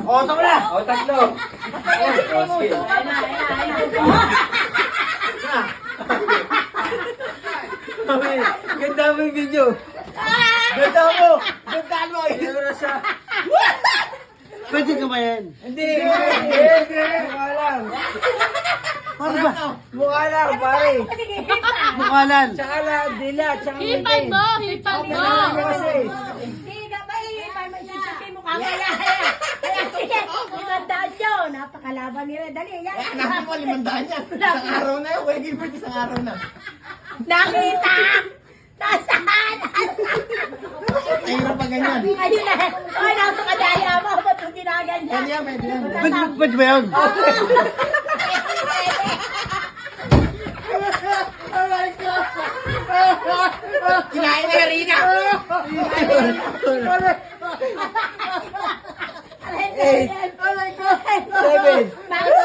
O, tama na. O, tatlo. O, sige. Ganda mo yung video. Ganda mo. Ganda mo. Ganda siya. Pwede ka ba yan? Hindi. Mukha lang. Ano ba? Mukha lang, pare. Mukha lang. Tsaka lang, dila. Tsaka Hipan mo! Hipan mo! Hindi ka ba hipan mo isisipin mo ka kaya. Kaya sige, 500 yun. Napakalaban nila. Dali, yan. Hanapin mo, 500 yan. Isang araw na yun. Kuya Gilbert, isang araw na. Nakita! Nasaan? Mahirap pa ganyan. Ayun na. Ay, napakadaya mo. Ba't yung ginaganyan? Pwede yan, pwede yan. Pwede ba yun? Kinain na yung Rina! Aray ko. 7, Bakit